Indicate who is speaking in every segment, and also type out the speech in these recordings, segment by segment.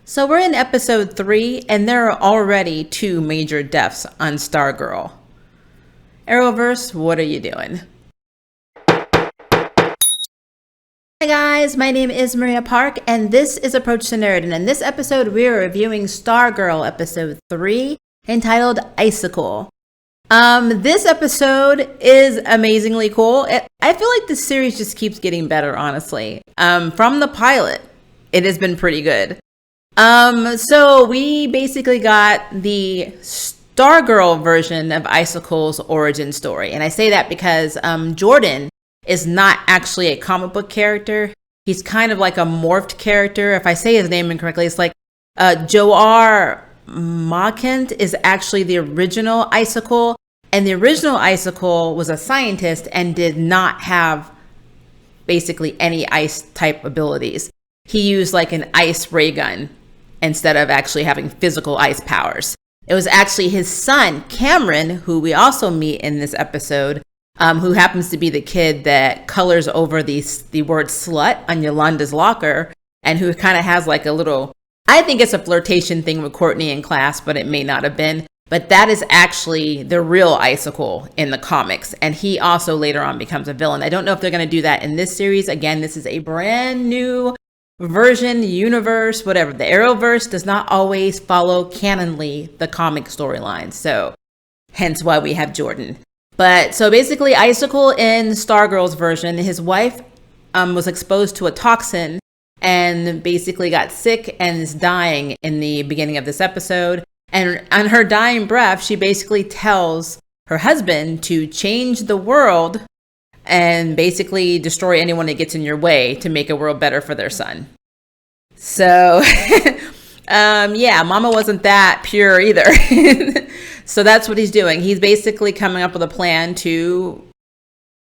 Speaker 1: So we're in episode 3, and there are already 2 major deaths on Stargirl. Arrowverse, what are you doing? Hi guys, my name is Maria Park, and this is Approach to Nerd. And in this episode, we are reviewing Stargirl episode 3, entitled Icicle. This episode is amazingly cool. I feel like this series just keeps getting better, honestly. From the pilot, it has been pretty good. So we basically got the Stargirl version of Icicle's origin story. And I say that because Jordan is not actually a comic book character. He's kind of like a morphed character. If I say his name incorrectly, it's like Joar Mawkent is actually the original Icicle. And the original Icicle was a scientist and did not have basically any ice type abilities. He used like an ice ray gun instead of actually having physical ice powers. It was actually his son, Cameron, who we also meet in this episode, who happens to be the kid that colors over the word slut on Yolanda's locker, and who kind of has like a little, I think it's a flirtation thing with Courtney in class, but it may not have been. But that is actually the real Icicle in the comics. And he also later on becomes a villain. I don't know if they're going to do that in this series. Again, this is a brand new version, universe, whatever. The Arrowverse does not always follow canonly the comic storyline. So hence why we have Jordan. But so basically Icicle in Stargirl's version, his wife was exposed to a toxin and basically got sick and is dying in the beginning of this episode. And on her dying breath, she basically tells her husband to change the world and basically destroy anyone that gets in your way to make a world better for their son. So, yeah, Mama wasn't that pure either. So that's what he's doing. He's basically coming up with a plan to,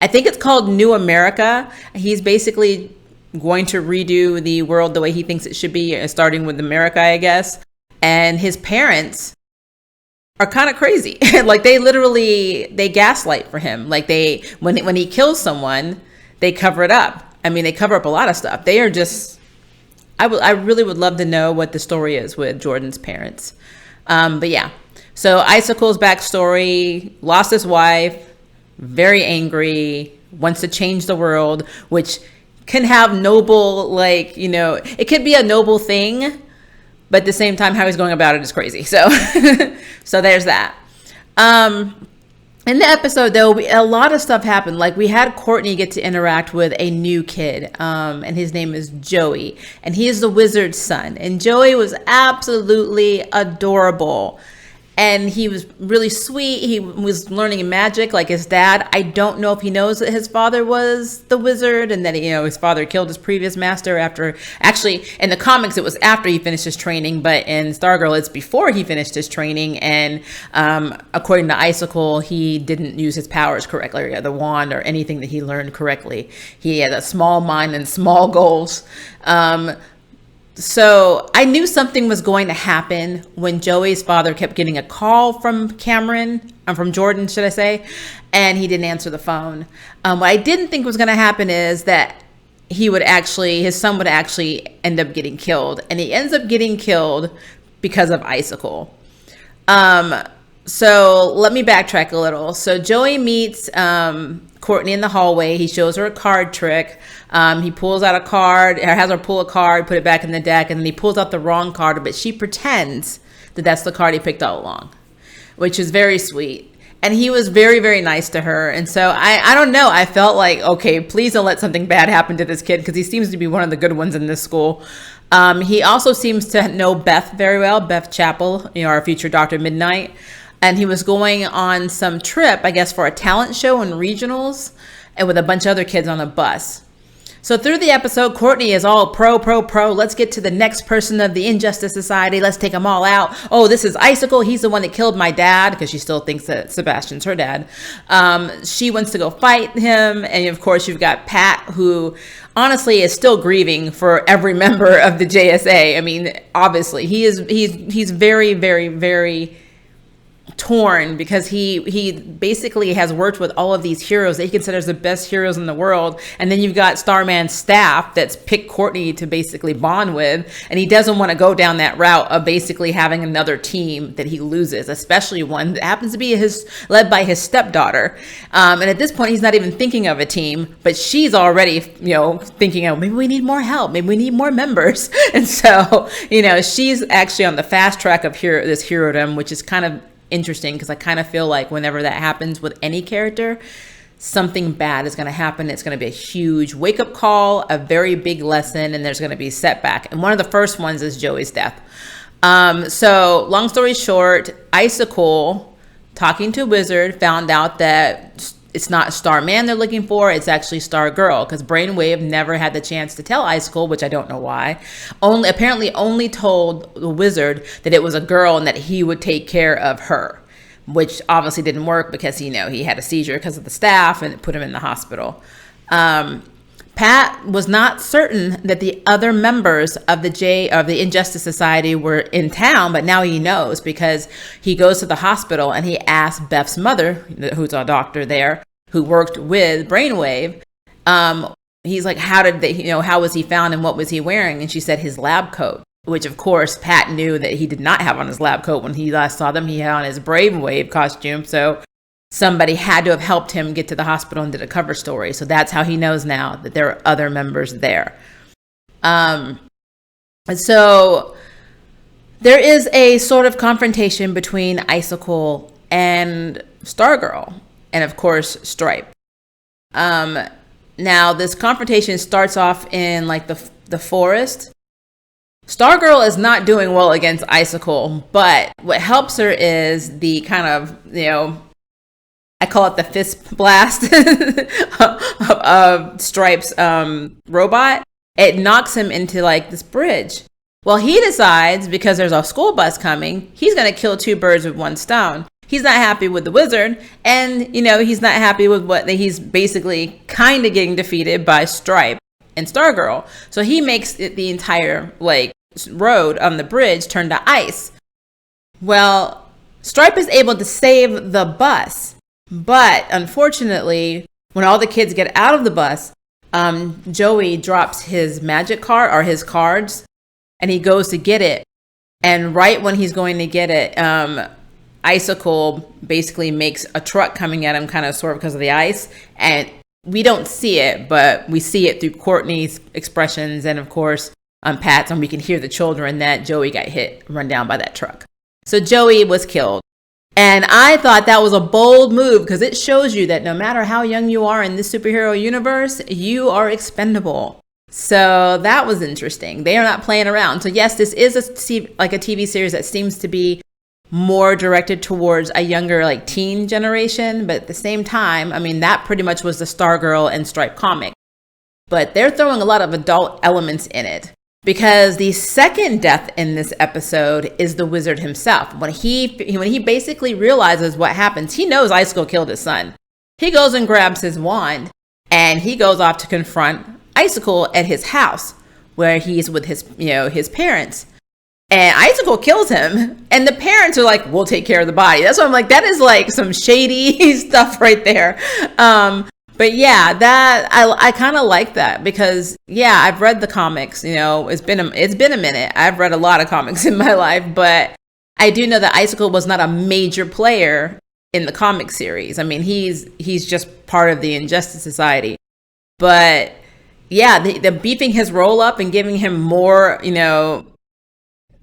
Speaker 1: I think it's called New America. He's basically going to redo the world the way he thinks it should be, starting with America, I guess. And his parents are kind of crazy. Like they gaslight for him. Like when he kills someone, they cover it up. I mean, they cover up a lot of stuff. They are just, I really would love to know what the story is with Jordan's parents. But yeah, so Icicle's backstory, lost his wife, very angry, wants to change the world, which can have noble, like, you know, it could be a noble thing, but at the same time, how he's going about it is crazy. So, so there's that. In the episode, though, a lot of stuff happened. Like we had Courtney get to interact with a new kid, and his name is Joey, and he is the wizard's son. And Joey was absolutely adorable. And he was really sweet. He was learning magic like his dad. I don't know if he knows that his father was the wizard and that, you know, his father killed his previous master after, actually in the comics, it was after he finished his training, but in Stargirl, it's before he finished his training. And according to Icicle, he didn't use his powers correctly, or the wand or anything that he learned correctly. He had a small mind and small goals. So I knew something was going to happen when Joey's father kept getting a call from from Jordan, should I say, and he didn't answer the phone. What I didn't think was going to happen is that his son would actually end up getting killed, and he ends up getting killed because of Icicle. So let me backtrack a little. So Joey meets Courtney in the hallway. He shows her a card trick. He pulls out a card, or has her pull a card, put it back in the deck, and then he pulls out the wrong card, but she pretends that that's the card he picked all along, which is very sweet. And he was very, very nice to her. And so I don't know. I felt like, okay, please don't let something bad happen to this kid, because he seems to be one of the good ones in this school. He also seems to know Beth very well, Beth Chappell, you know, our future Dr. Midnight. And he was going on some trip, I guess, for a talent show in regionals, and with a bunch of other kids on a bus. So through the episode, Courtney is all pro. Let's get to the next person of the Injustice Society. Let's take them all out. Oh, this is Icicle. He's the one that killed my dad, because she still thinks that Sebastian's her dad. She wants to go fight him. And of course, you've got Pat, who honestly is still grieving for every member of the JSA. I mean, obviously, he's very, very, very torn because he basically has worked with all of these heroes that he considers the best heroes in the world, and then you've got Starman's staff that's picked Courtney to basically bond with, and he doesn't want to go down that route of basically having another team that he loses, especially one that happens to be led by his stepdaughter, and at this point he's not even thinking of a team, but she's already thinking, oh, maybe we need more help, maybe we need more members. And so she's actually on the fast track of this herodom, which is kind of interesting because I kind of feel like whenever that happens with any character, something bad is going to happen. It's going to be a huge wake-up call, a very big lesson, and there's going to be a setback. And one of the first ones is Joey's death. So long story short, Icicle, talking to Wizard, found out that it's not Starman they're looking for, it's actually Stargirl, because Brainwave never had the chance to tell Icicle, which I don't know why. Apparently only told the Wizard that it was a girl and that he would take care of her, which obviously didn't work because he had a seizure because of the staff and it put him in the hospital. Pat was not certain that the other members of the Injustice Society were in town, but now he knows because he goes to the hospital and he asks Beth's mother, who's a doctor there, who worked with Brainwave. He's like, how was he found and what was he wearing? And she said his lab coat, which of course Pat knew that he did not have on his lab coat when he last saw them. He had on his Brainwave costume. So somebody had to have helped him get to the hospital and did a cover story. So that's how he knows now that there are other members there. So there is a sort of confrontation between Icicle and Stargirl, and of course Stripe. Now this confrontation starts off in like the forest. Stargirl is not doing well against Icicle, but what helps her is the kind of, I call it the fist blast of Stripe's robot. It knocks him into like this bridge. Well, he decides, because there's a school bus coming, he's going to kill two birds with one stone. He's not happy with the Wizard, and he's not happy with he's basically kind of getting defeated by Stripe and Stargirl. So he makes the entire road on the bridge turn to ice. Well, Stripe is able to save the bus. But unfortunately, when all the kids get out of the bus, Joey drops his magic card or his cards, and he goes to get it. And right when he's going to get it, Icicle basically makes a truck coming at him, kind of sort of because of the ice. And we don't see it, but we see it through Courtney's expressions and of course Pat's, and we can hear the children that Joey got run down by that truck. So Joey was killed. And I thought that was a bold move because it shows you that no matter how young you are in this superhero universe, you are expendable. So that was interesting. They are not playing around. So yes, this is a TV series that seems to be more directed towards a younger teen generation. But at the same time, that pretty much was the Stargirl and Stripe comic. But they're throwing a lot of adult elements in it. Because the second death in this episode is the Wizard himself. When he basically realizes what happens, he knows Icicle killed his son. He goes and grabs his wand, and he goes off to confront Icicle at his house, where he's with his parents. And Icicle kills him, and the parents are like, "We'll take care of the body." That's why I'm like, that is some shady stuff right there. But yeah, that I kind of like that because I've read the comics. It's been a minute. I've read a lot of comics in my life, but I do know that Icicle was not a major player in the comic series. He's just part of the Injustice Society. But yeah, the beefing his role up and giving him more,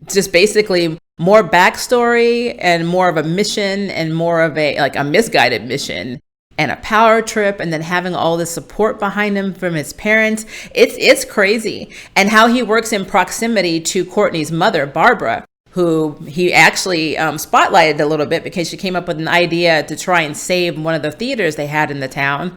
Speaker 1: just basically more backstory and more of a mission and more of a misguided mission. And a power trip, and then having all this support behind him from his parents. It's crazy. And how he works in proximity to Courtney's mother, Barbara, who he actually spotlighted a little bit because she came up with an idea to try and save one of the theaters they had in the town,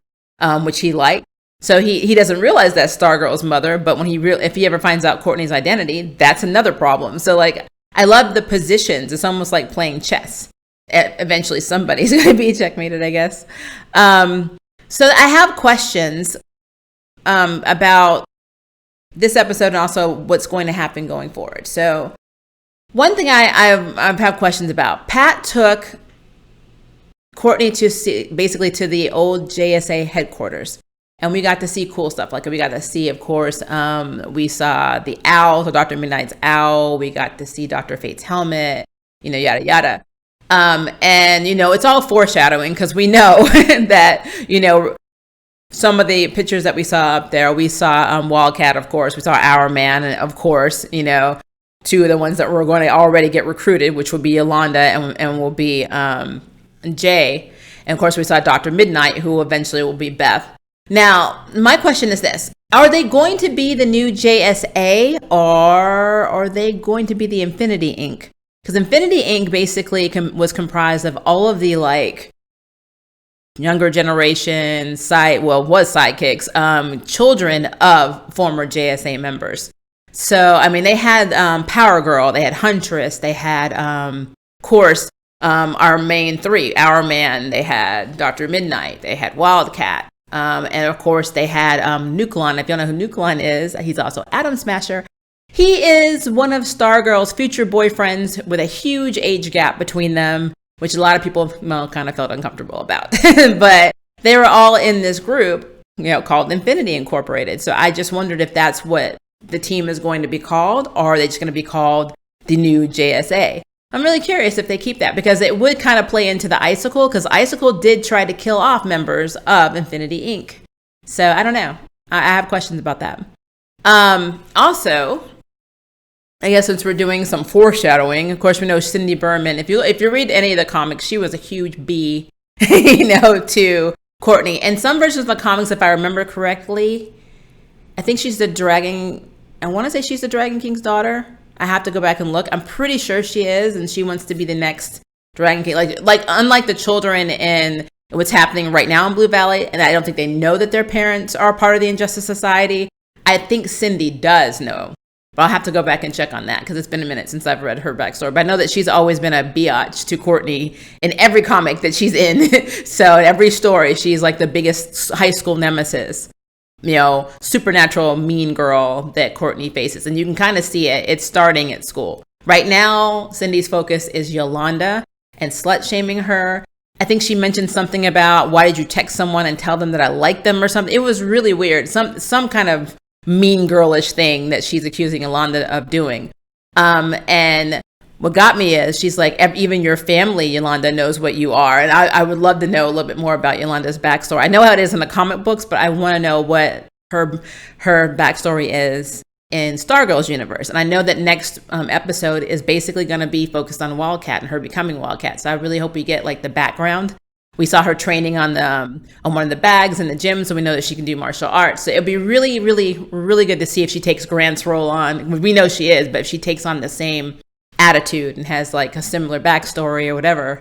Speaker 1: which he liked. So he doesn't realize that's Stargirl's mother, but when if he ever finds out Courtney's identity, that's another problem. So I love the positions. It's almost like playing chess. Eventually somebody's going to be checkmated, I guess. So I have questions about this episode and also what's going to happen going forward. So one thing I have questions about. Pat took Courtney to see, basically to the old JSA headquarters. And we got to see cool stuff. Like we got to see, of course, we saw the owl, so Dr. Midnight's owl. We got to see Dr. Fate's helmet, yada, yada. And, it's all foreshadowing because we know that, some of the pictures that we saw up there, we saw Wildcat, of course. We saw Our Man, and of course, two of the ones that were going to already get recruited, which will be Yolanda and will be Jay. And of course, we saw Dr. Midnight, who eventually will be Beth. Now, my question is this. Are they going to be the new JSA, or are they going to be the Infinity Inc.? Because Infinity Inc. basically was comprised of all of the, younger generation, sidekicks, children of former JSA members. So, they had Power Girl, they had Huntress, they had, of course, our main three, Our Man, they had Dr. Midnight, they had Wildcat. And of course, they had Nucleon. If you don't know who Nucleon is, he's also Atom Smasher. He is one of Stargirl's future boyfriends with a huge age gap between them, which a lot of people kind of felt uncomfortable about. But they were all in this group, called Infinity Incorporated. So I just wondered if that's what the team is going to be called, or are they just going to be called the new JSA? I'm really curious if they keep that, because it would kind of play into the Icicle, because Icicle did try to kill off members of Infinity Inc. So I don't know. I have questions about that. Also, I guess since we're doing some foreshadowing, of course, we know Cindy Berman. If you read any of the comics, she was a huge bee, to Courtney. And some versions of the comics, if I remember correctly, I think she's the Dragon. I want to say she's the Dragon King's daughter. I have to go back and look. I'm pretty sure she is, and she wants to be the next Dragon King. Like unlike the children in what's happening right now in Blue Valley, and I don't think they know that their parents are part of the Injustice Society. I think Cindy does know. But I'll have to go back and check on that, because it's been a minute since I've read her backstory. But I know that she's always been a biatch to Courtney in every comic that she's in. So in every story, she's like the biggest high school nemesis, supernatural mean girl that Courtney faces. And you can kind of see it. It's starting at school. Right now, Cindy's focus is Yolanda and slut-shaming her. I think she mentioned something about, why did you text someone and tell them that I like them or something? It was really weird. Some kind of mean girlish thing that she's accusing Yolanda of doing. And what got me is she's like, even your family, Yolanda, knows what you are. And I would love to know a little bit more about Yolanda's backstory. I know how it is in the comic books, but I want to know what her backstory is in Stargirl's universe. And I know that next episode is basically going to be focused on Wildcat and her becoming Wildcat. So I really hope we get the background. We saw her training on one of the bags in the gym, so we know that she can do martial arts. So it'd be really, really, really good to see if she takes Grant's role on. We know she is, but if she takes on the same attitude and has a similar backstory or whatever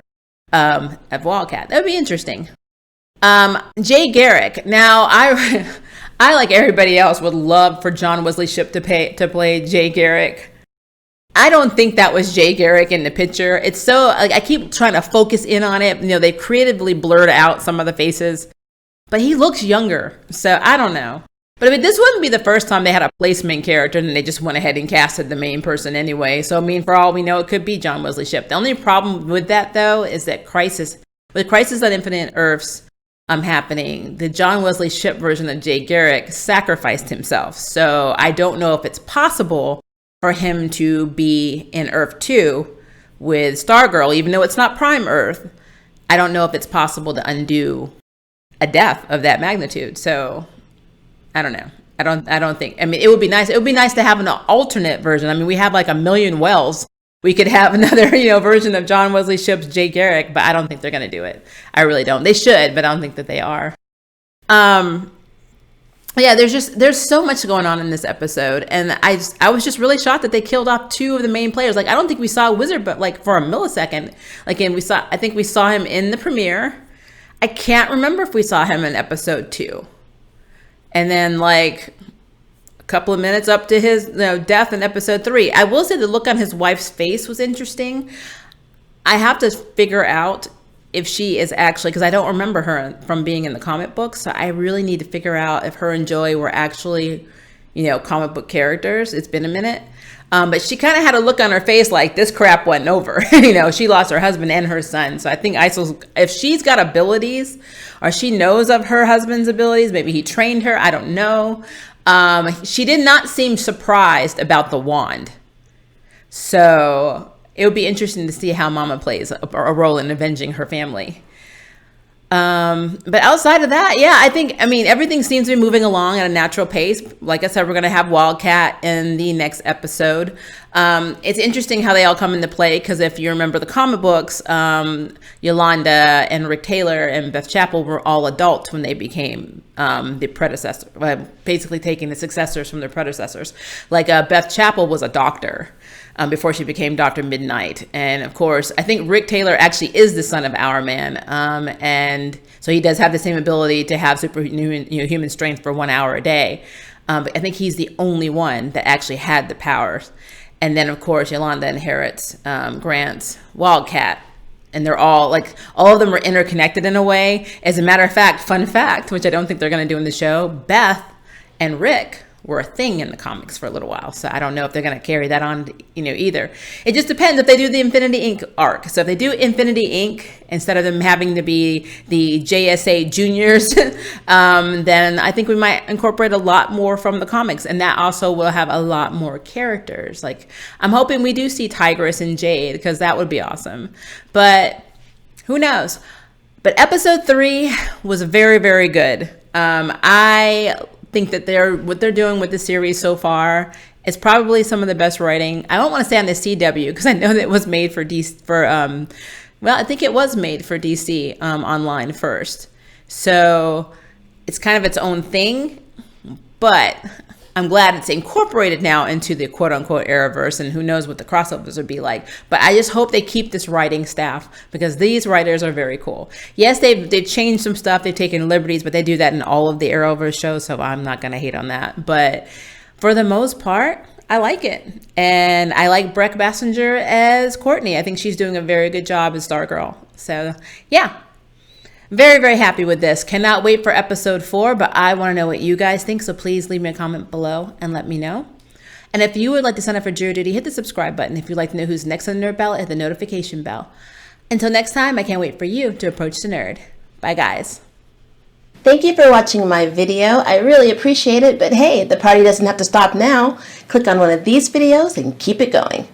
Speaker 1: of Wildcat, that'd be interesting. Jay Garrick. Now, I like everybody else would love for John Wesley Shipp to play Jay Garrick. I don't think that was Jay Garrick in the picture. It's so, I keep trying to focus in on it. They creatively blurred out some of the faces, but he looks younger. So I don't know. But this wouldn't be the first time they had a placement character and they just went ahead and casted the main person anyway. So, for all we know, it could be John Wesley Shipp. The only problem with that, though, is that with Crisis on Infinite Earths happening, the John Wesley Shipp version of Jay Garrick sacrificed himself. So I don't know if it's possible for him to be in Earth 2 with Stargirl, even though it's not Prime Earth. I don't know if it's possible to undo a death of that magnitude. So I don't know. I don't think, it would be nice. It would be nice to have an alternate version. We have a million Wells. We could have another, version of John Wesley Shipp's Jay Garrick, but I don't think they're going to do it. I really don't. They should, but I don't think that they are. Yeah, there's so much going on in this episode, and I was just really shocked that they killed off two of the main players. I don't think we saw Wizard, but for a millisecond. And I think we saw him in the premiere. I can't remember if we saw him in episode 2. And then a couple of minutes up to his death in episode 3. I will say the look on his wife's face was interesting. I have to figure out if she is actually, because I don't remember her from being in the comic books, so I really need to figure out if her and Joey were actually, comic book characters. It's been a minute. But she kind of had a look on her face like this crap wasn't over. You know, she lost her husband and her son. So I think Isil's, if she's got abilities or she knows of her husband's abilities, maybe he trained her, I don't know. She did not seem surprised about the wand. So it would be interesting to see how Mama plays a role in avenging her family. But outside of that, yeah, I mean, everything seems to be moving along at a natural pace. Like I said, we're going to have Wildcat in the next episode. It's interesting how they all come into play, because if you remember the comic books, Yolanda and Rick Taylor and Beth Chapel were all adults when they became the predecessor, basically taking the successors from their predecessors. Like Beth Chapel was a doctor before she became Dr. Midnight. And of course, I think Rick Taylor actually is the son of Our Man. And so he does have the same ability to have superhuman, human strength for 1 hour a day. But I think he's the only one that actually had the powers. And then of course, Yolanda inherits Grant's Wildcat. And they're all all of them are interconnected in a way. As a matter of fact, fun fact, which I don't think they're going to do in the show, Beth and Rick were a thing in the comics for a little while. So I don't know if they're going to carry that on, either. It just depends if they do the Infinity Inc. arc. So if they do Infinity Inc. instead of them having to be the JSA juniors, then I think we might incorporate a lot more from the comics. And that also will have a lot more characters. Like, I'm hoping we do see Tigress and Jade, because that would be awesome. But who knows? But episode 3 was very, very good. I think that what they're doing with the series so far is probably some of the best writing. I don't want to say on the CW, because I know that it was made for DC, I think it was made for DC online first. So it's kind of its own thing, but I'm glad it's incorporated now into the quote unquote Arrowverse, and who knows what the crossovers would be like. But I just hope they keep this writing staff, because these writers are very cool. Yes, they've changed some stuff, they've taken liberties, but they do that in all of the Arrowverse shows, so I'm not going to hate on that. But for the most part, I like it. And I like Breck Bassinger as Courtney. I think she's doing a very good job as Stargirl. So yeah. Very, very happy with this. Cannot wait for episode 4, but I want to know what you guys think, so please leave me a comment below and let me know. And if you would like to sign up for Jury Duty, hit the subscribe button. If you'd like to know who's next on the Nerd Ballot, hit the notification bell. Until next time, I can't wait for you to approach the nerd. Bye, guys.
Speaker 2: Thank you for watching my video. I really appreciate it, but hey, the party doesn't have to stop now. Click on one of these videos and keep it going.